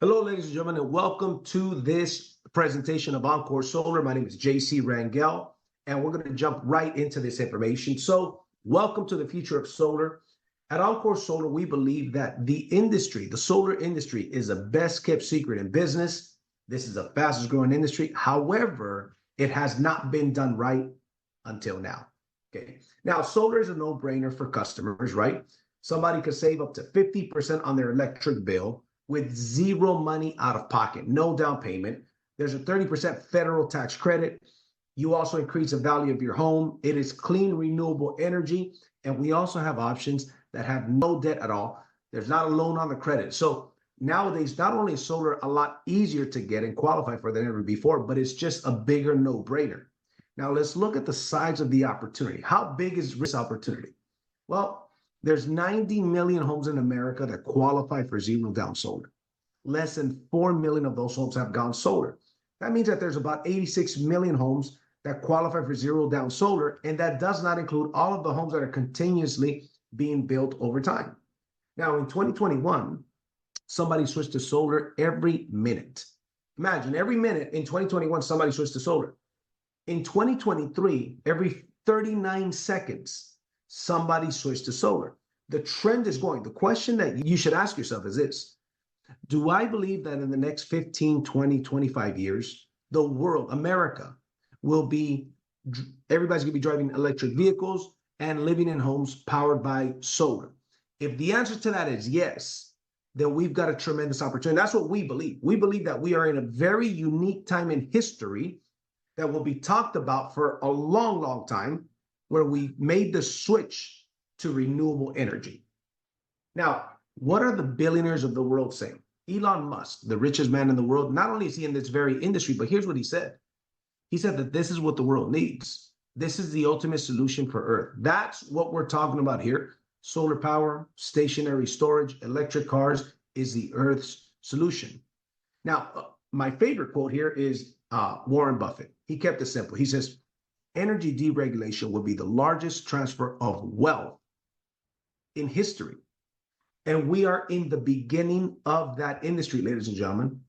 Hello, ladies and gentlemen, and welcome to this presentation of OnCore Solar. My name is JC Rangel, and we're going to jump right into this information. So, welcome to the future of solar. At OnCore Solar, we believe that the solar industry, is the best kept secret in business. This is the fastest growing industry. However, it has not been done right until now. Okay. Now, solar is a no-brainer for customers, right? Somebody could save up to 50% on their electric bill with zero money out of pocket, no down payment. There's a 30% federal tax credit. You also increase the value of your home. It is clean, renewable energy. And we also have options that have no debt at all. There's not a loan on the credit. So nowadays, not only is solar a lot easier to get and qualify for than ever before, but it's just a bigger no-brainer. Now let's look at the size of the opportunity. How big is this opportunity? Well, there's 90 million homes in America that qualify for zero down solar. Less than 4 million of those homes have gone solar. That means that there's about 86 million homes that qualify for zero down solar, and that does not include all of the homes that are continuously being built over time. Now, in 2021, somebody switched to solar every minute. Imagine every minute in 2021, somebody switched to solar. In 2023, every 39 seconds, somebody switched to solar. The trend is going. The question that you should ask yourself is this: do I believe that in the next 15, 20, 25 years, the world, America, everybody's going to be driving electric vehicles and living in homes powered by solar? If the answer to that is yes, then we've got a tremendous opportunity. That's what we believe. We believe that we are in a very unique time in history that will be talked about for a long, long time, where we made the switch to renewable energy. Now, what are the billionaires of the world saying? Elon Musk, the richest man in the world, not only is he in this very industry, but here's what he said. He said that this is what the world needs. This is the ultimate solution for Earth. That's what we're talking about here. Solar power, stationary storage, electric cars is the Earth's solution. Now, my favorite quote here is Warren Buffett. He kept it simple. He says, energy deregulation will be the largest transfer of wealth in history. And we are in the beginning of that industry, ladies and gentlemen.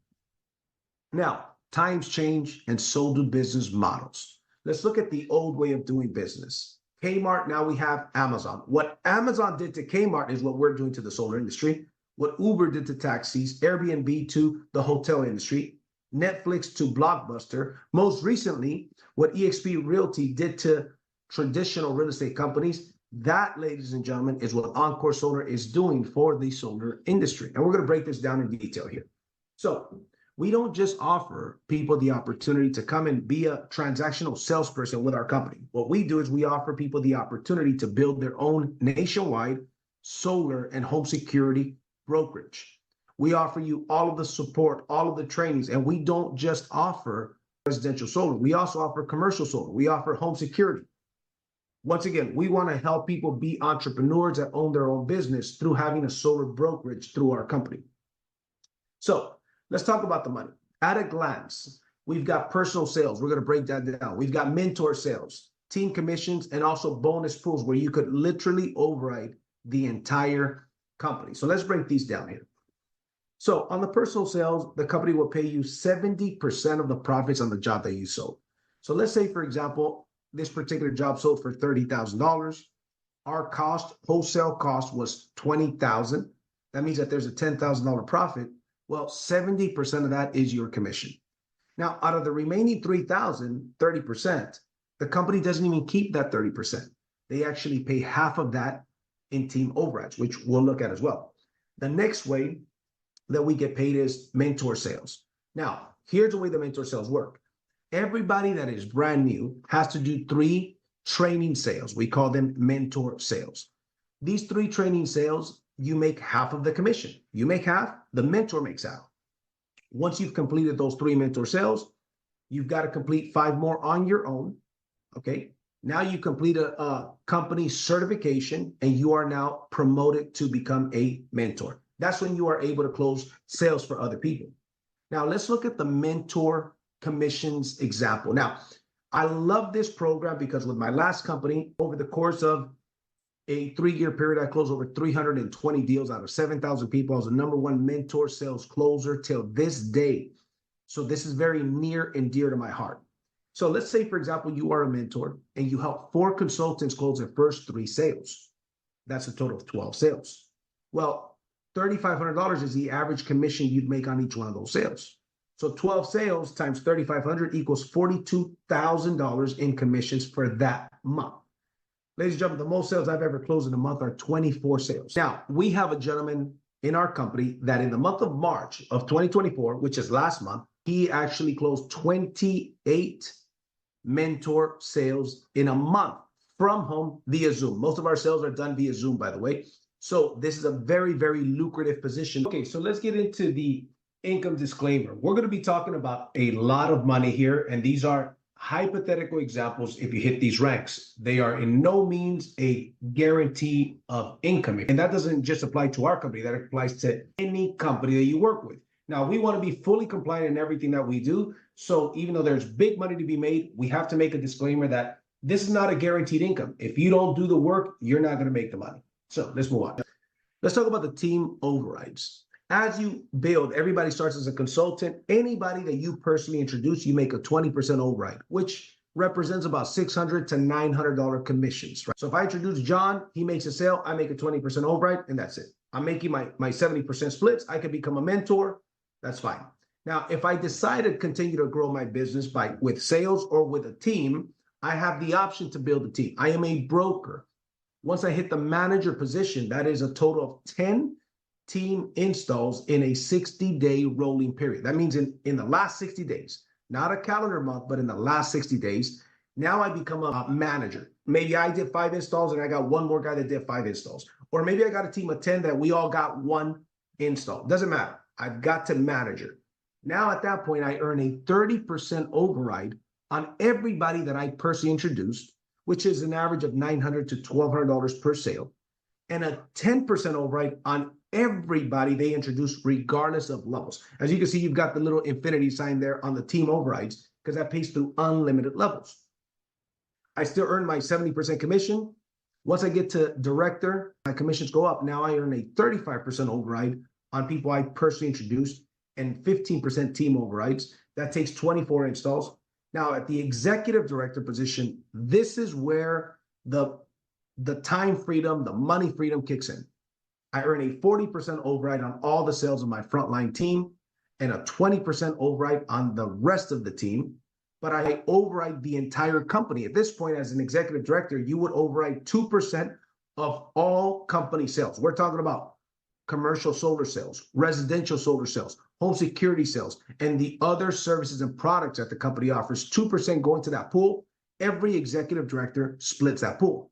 Now, times change and so do business models. Let's look at the old way of doing business. Kmart, now we have Amazon. What Amazon did to Kmart is what we're doing to the solar industry. What Uber did to taxis, Airbnb to the hotel industry, Netflix to Blockbuster. Most recently, what eXp Realty did to traditional real estate companies. That, ladies and gentlemen, is what OnCore Solar is doing for the solar industry. And we're going to break this down in detail here. So we don't just offer people the opportunity to come and be a transactional salesperson with our company. What we do is we offer people the opportunity to build their own nationwide solar and home security brokerage. We offer you all of the support, all of the trainings, and we don't just offer residential solar. We also offer commercial solar. We offer home security. Once again, we want to help people be entrepreneurs that own their own business through having a solar brokerage through our company. So let's talk about the money. At a glance, we've got personal sales. We're going to break that down. We've got mentor sales, team commissions, and also bonus pools where you could literally override the entire company. So let's break these down here. So on the personal sales, the company will pay you 70% of the profits on the job that you sold. So let's say, for example, this particular job sold for $30,000. Our wholesale cost was $20,000. That means that there's a $10,000 profit. Well, 70% of that is your commission. Now, out of the remaining $3,000, 30%, the company doesn't even keep that 30%. They actually pay half of that in team overrides, which we'll look at as well. The next way that we get paid is mentor sales. Now, here's the way the mentor sales work. Everybody that is brand new has to do 3 training sales. We call them mentor sales. These 3 training sales, you make half of the commission. You make half, the mentor makes half. Once you've completed those 3 mentor sales, you've got to complete 5 more on your own. Okay. Now you complete a company certification and you are now promoted to become a mentor. That's when you are able to close sales for other people. Now let's look at the mentor commissions example. Now, I love this program because with my last company, over the course of a 3-year period, I closed over 320 deals out of 7,000 people. I was the #1 mentor sales closer till this day. So this is very near and dear to my heart. So let's say, for example, you are a mentor and you help 4 consultants close their first 3 sales. That's a total of 12 sales. Well, $3,500 is the average commission you'd make on each one of those sales. So 12 sales times 3,500 equals $42,000 in commissions for that month. Ladies and gentlemen, the most sales I've ever closed in a month are 24 sales. Now, we have a gentleman in our company that in the month of March of 2024, which is last month, he actually closed 28 mentor sales in a month from home via Zoom. Most of our sales are done via Zoom, by the way. So this is a very, very lucrative position. Okay, so let's get into the income disclaimer. We're going to be talking about a lot of money here, and these are hypothetical examples. If you hit these ranks, they are in no means a guarantee of income. And that doesn't just apply to our company, that applies to any company that you work with. Now, we want to be fully compliant in everything that we do. So even though there's big money to be made, we have to make a disclaimer that this is not a guaranteed income. If you don't do the work, you're not going to make the money. So let's move on. Let's talk about the team overrides. As you build, everybody starts as a consultant. Anybody that you personally introduce, you make a 20% override, which represents about $600 to $900 commissions. Right? So if I introduce John, he makes a sale, I make a 20% override, and that's it. I'm making my 70% splits. I could become a mentor. That's fine. Now, if I decide to continue to grow my business with sales or with a team, I have the option to build a team. I am a broker. Once I hit the manager position, that is a total of 10 team installs in a 60-day rolling period. That means in the last 60 days, not a calendar month, but in the last 60 days, now I become a manager. Maybe I did 5 installs and I got one more guy that did 5 installs. Or maybe I got a team of 10 that we all got 1 install. Doesn't matter. I've got to manager. Now at that point, I earn a 30% override on everybody that I personally introduced, which is an average of $900 to $1,200 per sale, and a 10% override on everybody they introduce, regardless of levels. As you can see, you've got the little infinity sign there on the team overrides because that pays through unlimited levels. I still earn my 70% commission. Once I get to director, my commissions go up. Now I earn a 35% override on people I personally introduced and 15% team overrides. That takes 24 installs. Now at the executive director position, this is where the time freedom, the money freedom kicks in. I earn a 40% override on all the sales of my frontline team and a 20% override on the rest of the team, but I override the entire company. At this point, as an executive director, you would override 2% of all company sales. We're talking about commercial solar sales, residential solar sales, home security sales, and the other services and products that the company offers. 2% go into that pool. Every executive director splits that pool.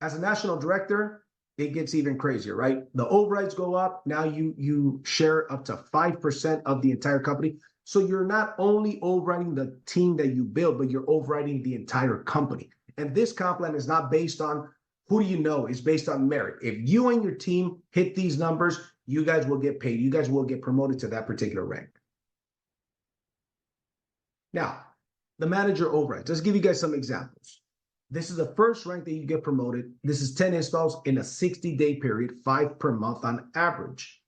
As a national director, it gets even crazier, right? The overrides go up. Now you share up to 5% of the entire company. So you're not only overriding the team that you build, but you're overriding the entire company. And this comp plan is not based on who do you know, it's based on merit. If you and your team hit these numbers, you guys will get paid. You guys will get promoted to that particular rank. Now, the manager overrides. Let's give you guys some examples. This is the first rank that you get promoted. This is 10 installs in a 60-day period, 5 per month on average.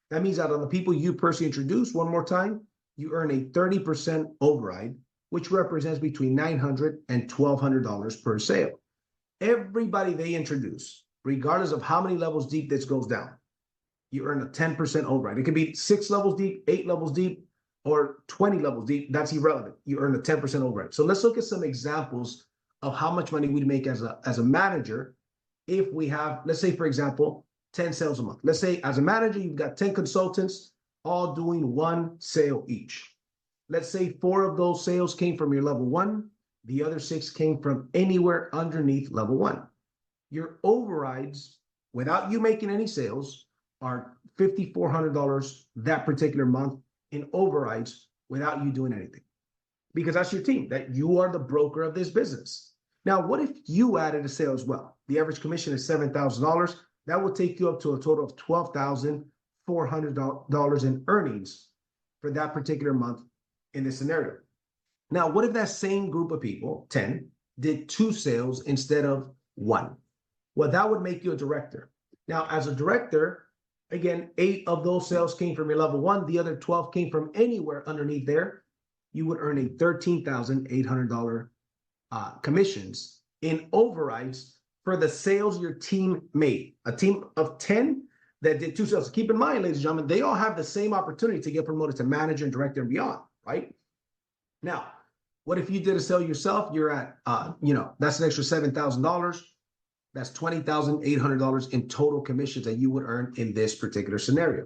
That means that on the people you personally introduce, one more time, you earn a 30% override, which represents between $900 and $1,200 per sale. Everybody they introduce, regardless of how many levels deep this goes down, you earn a 10% override. It could be 6 levels deep, 8 levels deep, or 20 levels deep. That's irrelevant. You earn a 10% override. So let's look at some examples of how much money we'd make as a manager if we have, let's say, for example, 10 sales a month. Let's say as a manager, you've got 10 consultants all doing 1 sale each. Let's say 4 of those sales came from your level 1. The other 6 came from anywhere underneath level 1. Your overrides, without you making any sales, are $5,400 that particular month in overrides without you doing anything. Because that's your team, that you are the broker of this business. Now, what if you added a sale as well? The average commission is $7,000. That will take you up to a total of $12,400 in earnings for that particular month in this scenario. Now, what if that same group of people, 10, did 2 sales instead of 1? Well, that would make you a director. Now, as a director, again, 8 of those sales came from your level 1. The other 12 came from anywhere underneath there. You would earn a $13,800 commissions in overrides for the sales your team made. A team of 10 that did 2 sales. Keep in mind, ladies and gentlemen, they all have the same opportunity to get promoted to manager and director and beyond, right? Now, what if you did a sale yourself? You're at, that's an extra $7,000. That's $20,800 in total commissions that you would earn in this particular scenario.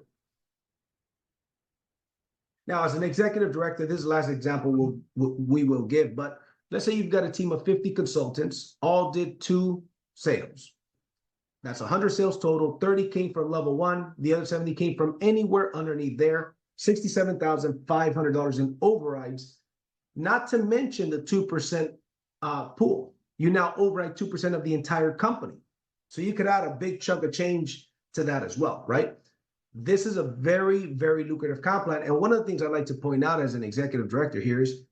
Now, as an executive director, this is the last example we will give, but let's say you've got a team of 50 consultants, all did 2 sales. That's 100 sales total. 30 came from level 1. The other 70 came from anywhere underneath there. $67,500 in overrides, not to mention the 2% pool. You now override 2% of the entire company. So you could add a big chunk of change to that as well, right? This is a very, very lucrative comp plan. And one of the things I'd like to point out as an executive director here is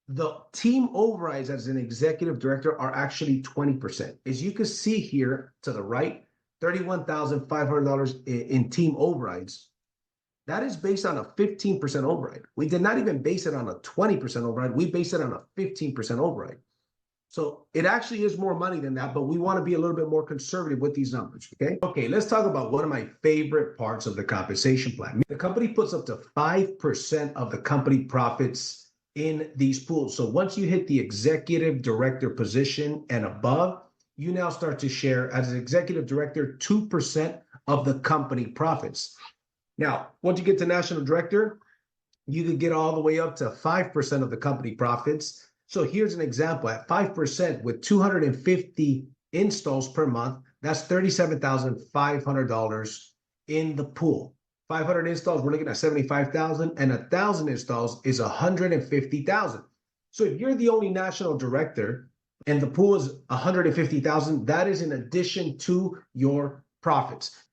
the team overrides as an executive director are actually 20%. As you can see here to the right, $31,500 in team overrides. That is based on a 15% override. We did not even base it on a 20% override. We based it on a 15% override. So it actually is more money than that, but we want to be a little bit more conservative with these numbers, okay? Okay, let's talk about one of my favorite parts of the compensation plan. The company puts up to 5% of the company profits in these pools. So once you hit the executive director position and above, you now start to share as an executive director 2% of the company profits. Now, once you get to national director, you can get all the way up to 5% of the company profits. So here's an example at 5% with 250 installs per month, that's $37,500 in the pool. 500 installs, we're looking at 75,000, and 1,000 installs is 150,000. So if you're the only national director and the pool is 150,000, that is in addition to your profits.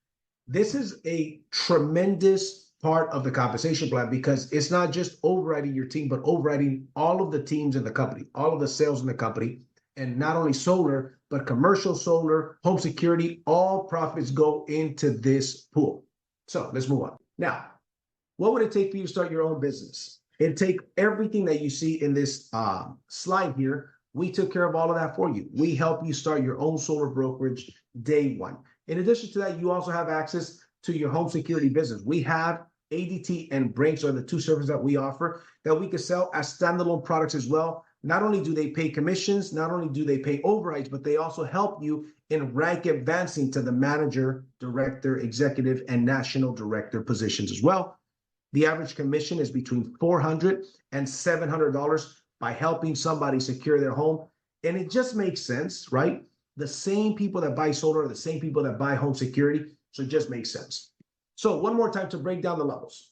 This is a tremendous part of the compensation plan because it's not just overriding your team, but overriding all of the teams in the company, all of the sales in the company, and not only solar, but commercial solar, home security, all profits go into this pool. So let's move on. Now, what would it take for you to start your own business? It'd take everything that you see in this slide here. We took care of all of that for you. We help you start your own solar brokerage day one. In addition to that, you also have access to your home security business. We have ADT and Brinks are the 2 services that we offer that we can sell as standalone products as well. Not only do they pay commissions, not only do they pay overrides, but they also help you in rank advancing to the manager, director, executive, and national director positions as well. The average commission is between $400 and $700 by helping somebody secure their home. And it just makes sense, right? The same people that buy solar are the same people that buy home security. So it just makes sense. So one more time to break down the levels.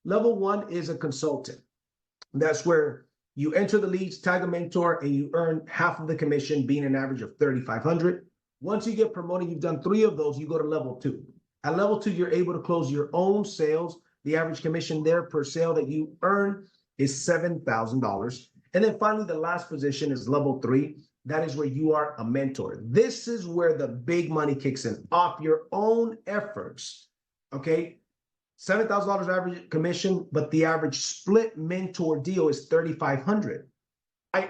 Level 1 is a consultant. That's where you enter the leads, tag a mentor, and you earn half of the commission, being an average of $3,500. Once you get promoted, you've done 3 of those, you go to level 2. At level 2, you're able to close your own sales. The average commission there per sale that you earn is $7,000. And then finally, the last position is level 3. That is where you are a mentor. This is where the big money kicks in off your own efforts. Okay, $7,000 average commission, but the average split mentor deal is $3,500. I'm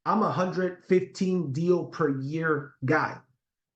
a 115 deal per year guy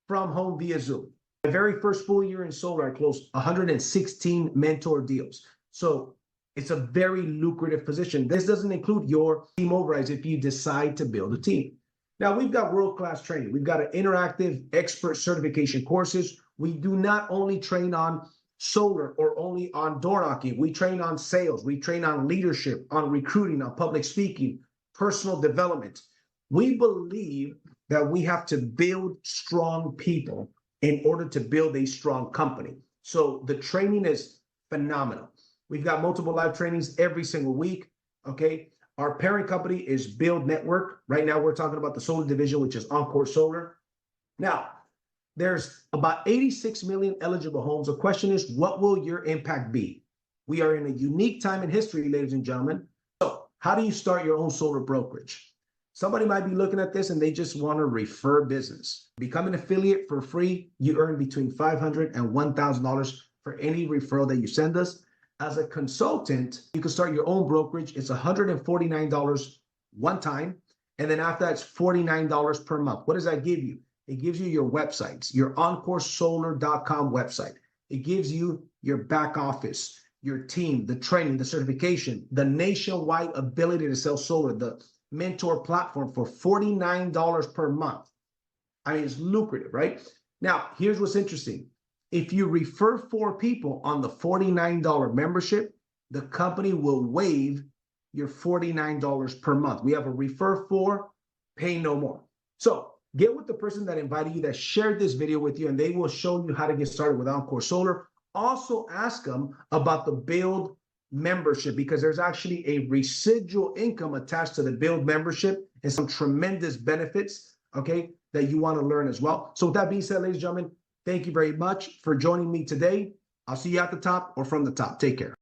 from home via Zoom. My very first full year in solar, I closed 116 mentor deals. So it's a very lucrative position. This doesn't include your team overrides if you decide to build a team. Now, we've got world-class training. We've got an interactive expert certification courses. We do not only train on solar or only on door knocking. We train on sales. We train on leadership, on recruiting, on public speaking, personal development. We believe that we have to build strong people in order to build a strong company. So the training is phenomenal. We've got multiple live trainings every single week. Okay. Our parent company is Byld Network. Right now, we're talking about the solar division, which is OnCore Solar. Now, there's about 86 million eligible homes. The question is, what will your impact be? We are in a unique time in history, ladies and gentlemen. So how do you start your own solar brokerage? Somebody might be looking at this and they just want to refer business. Become an affiliate for free. You earn between $500 and $1,000 for any referral that you send us. As a consultant, you can start your own brokerage. It's $149 one time. And then after that, it's $49 per month. What does that give you? It gives you your websites, your OnCoreSolar.com website. It gives you your back office, your team, the training, the certification, the nationwide ability to sell solar, the mentor platform for $49 per month. I mean, it's lucrative, right? Now, here's what's interesting. If you refer 4 people on the $49 membership, the company will waive your $49 per month. We have a refer 4, pay no more. So get with the person that invited you, that shared this video with you, and they will show you how to get started with OnCore Solar. Also ask them about the Byld membership, because there's actually a residual income attached to the Byld membership and some tremendous benefits, okay, that you want to learn as well. So with that being said, ladies and gentlemen, thank you very much for joining me today. I'll see you at the top or from the top. Take care.